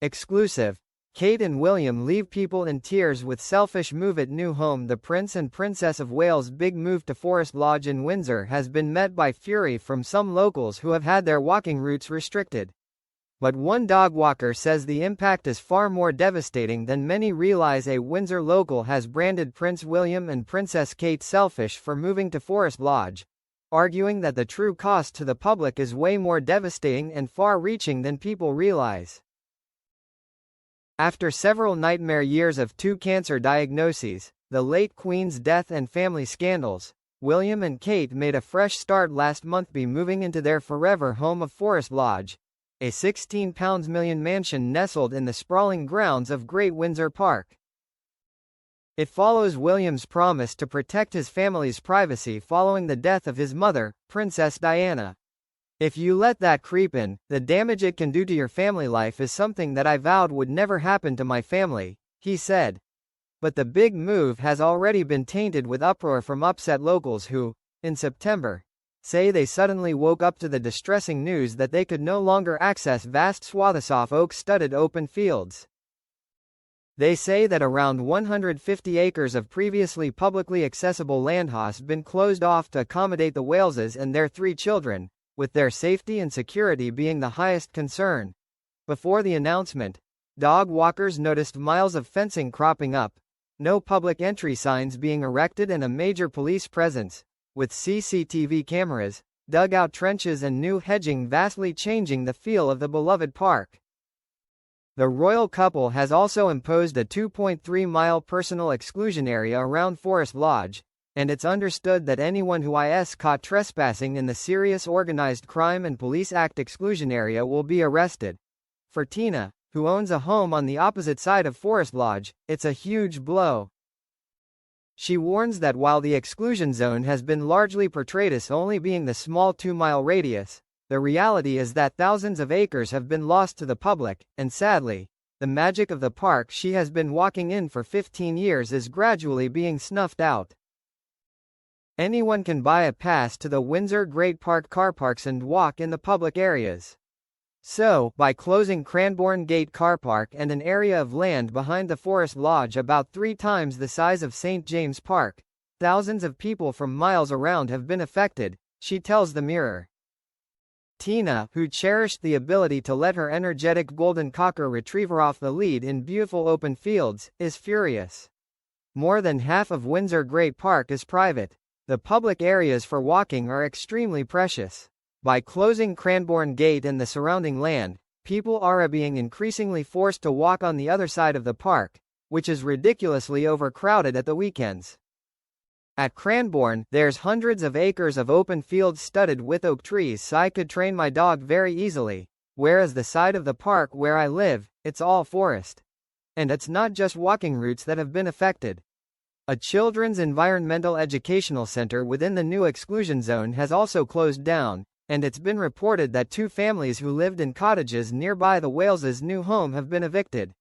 Exclusive. Kate and William leave people in tears with selfish move at new home. The Prince and Princess of Wales' big move to Forest Lodge in Windsor has been met by fury from some locals who have had their walking routes restricted. But one dog walker says the impact is far more devastating than many realize. A Windsor local has branded Prince William and Princess Kate selfish for moving to Forest Lodge, arguing that the true cost to the public is way more devastating and far-reaching than people realize. After several nightmare years of 2 cancer diagnoses, the late Queen's death and family scandals, William and Kate made a fresh start last month by moving into their forever home of Forest Lodge, a £16 million mansion nestled in the sprawling grounds of Great Windsor Park. It follows William's promise to protect his family's privacy following the death of his mother, Princess Diana. "If you let that creep in, the damage it can do to your family life is something that I vowed would never happen to my family," he said. But the big move has already been tainted with uproar from upset locals who, in September, say they suddenly woke up to the distressing news that they could no longer access vast swaths of oak-studded open fields. They say that around 150 acres of previously publicly accessible land has been closed off to accommodate the Waleses and their 3 children, with their safety and security being the highest concern. Before the announcement, dog walkers noticed miles of fencing cropping up, no public entry signs being erected and a major police presence, with CCTV cameras, dugout trenches and new hedging vastly changing the feel of the beloved park. The royal couple has also imposed a 2.3-mile personal exclusion area around Forest Lodge, and it's understood that anyone who is caught trespassing in the Serious Organized Crime and Police Act exclusion area will be arrested. For Tina, who owns a home on the opposite side of Forest Lodge, it's a huge blow. She warns that while the exclusion zone has been largely portrayed as only being the small 2-mile radius, the reality is that thousands of acres have been lost to the public, and sadly, the magic of the park she has been walking in for 15 years is gradually being snuffed out. Anyone can buy a pass to the Windsor Great Park car parks and walk in the public areas. So, by closing Cranbourne Gate Car Park and an area of land behind the Forest Lodge about 3 times the size of St. James Park, thousands of people from miles around have been affected, she tells the Mirror. Tina, who cherished the ability to let her energetic golden cocker retriever off the lead in beautiful open fields, is furious. More than half of Windsor Great Park is private. The public areas for walking are extremely precious. By closing Cranbourne Gate and the surrounding land, people are being increasingly forced to walk on the other side of the park, which is ridiculously overcrowded at the weekends. At Cranbourne, there's hundreds of acres of open fields studded with oak trees, so I could train my dog very easily, whereas the side of the park where I live, it's all forest. And it's not just walking routes that have been affected. A children's environmental educational center within the new exclusion zone has also closed down, and it's been reported that 2 families who lived in cottages nearby the Wales' new home have been evicted.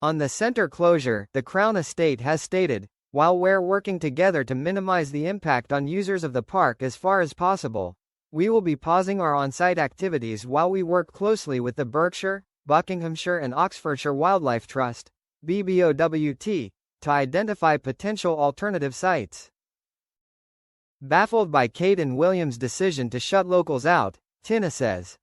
On the center closure, the Crown Estate has stated, "While we're working together to minimize the impact on users of the park as far as possible, we will be pausing our on-site activities while we work closely with the Berkshire, Buckinghamshire and Oxfordshire Wildlife Trust, BBOWT, to identify potential alternative sites." Baffled by Kate and William's decision to shut locals out, Tina says,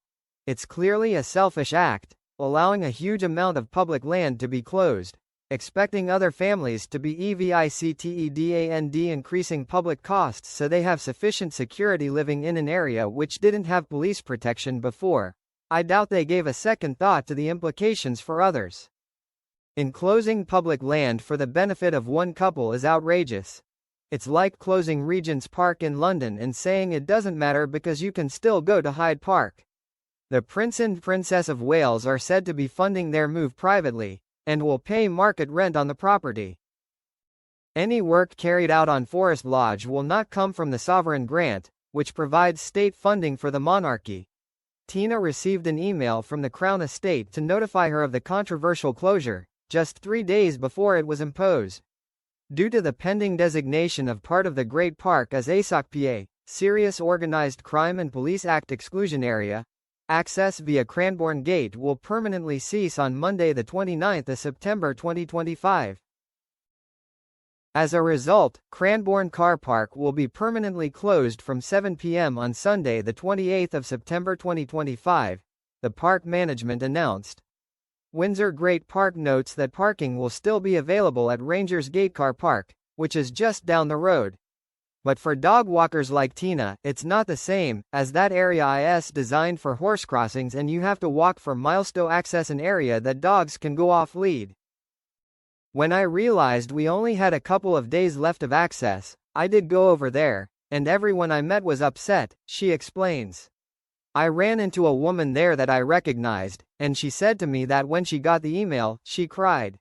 "It's clearly a selfish act, allowing a huge amount of public land to be closed, expecting other families to be evicted, increasing public costs so they have sufficient security living in an area which didn't have police protection before. I doubt they gave a second thought to the implications for others. Enclosing public land for the benefit of one couple is outrageous. It's like closing Regent's Park in London and saying it doesn't matter because you can still go to Hyde Park." The Prince and Princess of Wales are said to be funding their move privately, and will pay market rent on the property. Any work carried out on Forest Lodge will not come from the sovereign grant, which provides state funding for the monarchy. Tina received an email from the Crown Estate to notify her of the controversial closure, just 3 days before it was imposed. Due to the pending designation of part of the Great Park as ASOCPA, Serious Organized Crime and Police Act exclusion area, Access via Cranbourne Gate will permanently cease on Monday the 29th of September 2025. As a result, Cranbourne Car Park will be permanently closed from 7 p.m. on Sunday the 28th of September 2025, the park management announced. Windsor Great Park notes that parking will still be available at Rangers Gate Car Park, which is just down the road. But for dog walkers like Tina, it's not the same, as that area is designed for horse crossings and you have to walk for miles to access an area that dogs can go off lead. When I realized we only had a couple of days left of access, I did go over there, and everyone I met was upset, she explains. I ran into a woman there that I recognized, and she said to me that when she got the email, she cried.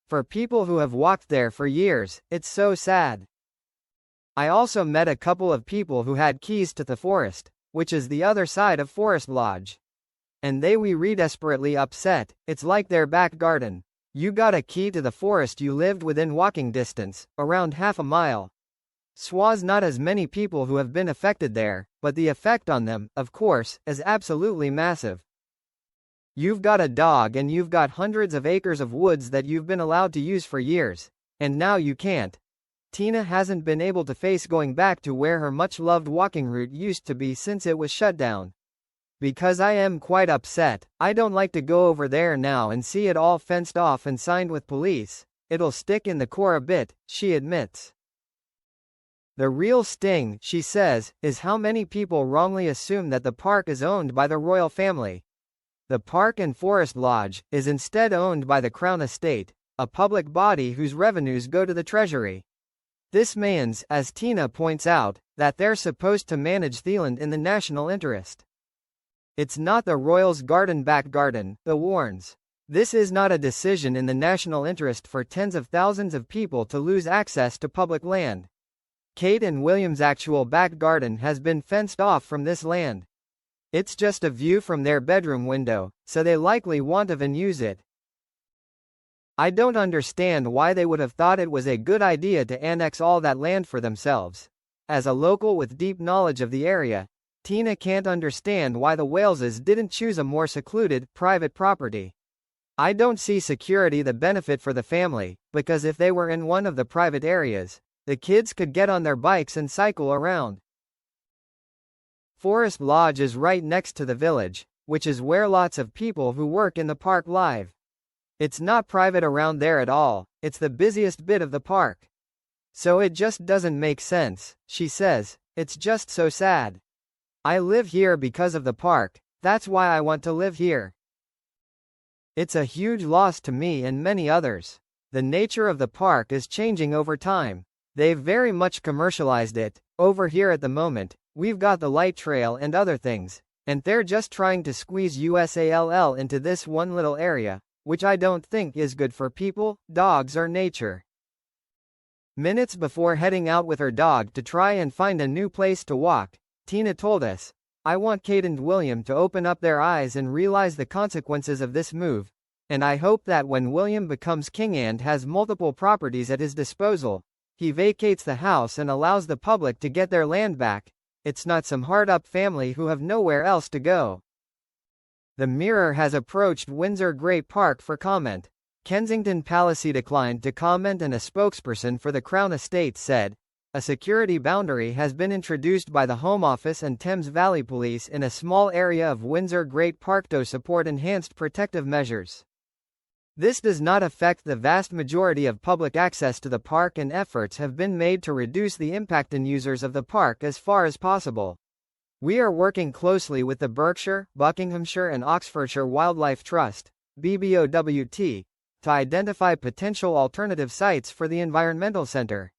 For people who have walked there for years, it's so sad. I also met a couple of people who had keys to the forest, which is the other side of Forest Lodge. And they were desperately upset. It's like their back garden. You got a key to the forest, you lived within walking distance, around half a mile. Swa's not as many people who have been affected there, but the effect on them, of course, is absolutely massive. You've got a dog and you've got hundreds of acres of woods that you've been allowed to use for years, and now you can't. Tina hasn't been able to face going back to where her much-loved walking route used to be since it was shut down. Because I am quite upset, I don't like to go over there now and see it all fenced off and signed with police. It'll stick in the core a bit, she admits. The real sting, she says, is how many people wrongly assume that the park is owned by the royal family. The Park and Forest Lodge is instead owned by the Crown Estate, a public body whose revenues go to the Treasury. This means, as Tina points out, that they're supposed to manage the land in the national interest. It's not the royals' back garden, the warns. This is not a decision in the national interest for tens of thousands of people to lose access to public land. Kate and William's actual back garden has been fenced off from this land. It's just a view from their bedroom window, so they likely won't even use it. I don't understand why they would have thought it was a good idea to annex all that land for themselves. As a local with deep knowledge of the area, Tina can't understand why the Waleses didn't choose a more secluded, private property. I don't see security the benefit for the family, because if they were in one of the private areas, the kids could get on their bikes and cycle around. Forest Lodge is right next to the village, which is where lots of people who work in the park live. It's not private around there at all, it's the busiest bit of the park. So it just doesn't make sense, she says, it's just so sad. I live here because of the park, that's why I want to live here. It's a huge loss to me and many others. The nature of the park is changing over time. They've very much commercialized it. Over here at the moment, we've got the light trail and other things, and they're just trying to squeeze USALL into this one little area, which I don't think is good for people, dogs or nature. Minutes before heading out with her dog to try and find a new place to walk, Tina told us, I want Kate and William to open up their eyes and realize the consequences of this move, and I hope that when William becomes king and has multiple properties at his disposal, he vacates the house and allows the public to get their land back. It's not some hard-up family who have nowhere else to go. The Mirror has approached Windsor Great Park for comment. Kensington Palace declined to comment, and a spokesperson for the Crown Estate said, a security boundary has been introduced by the Home Office and Thames Valley Police in a small area of Windsor Great Park to support enhanced protective measures. This does not affect the vast majority of public access to the park, and efforts have been made to reduce the impact on users of the park as far as possible. We are working closely with the Berkshire, Buckinghamshire and Oxfordshire Wildlife Trust, BBOWT, to identify potential alternative sites for the environmental centre.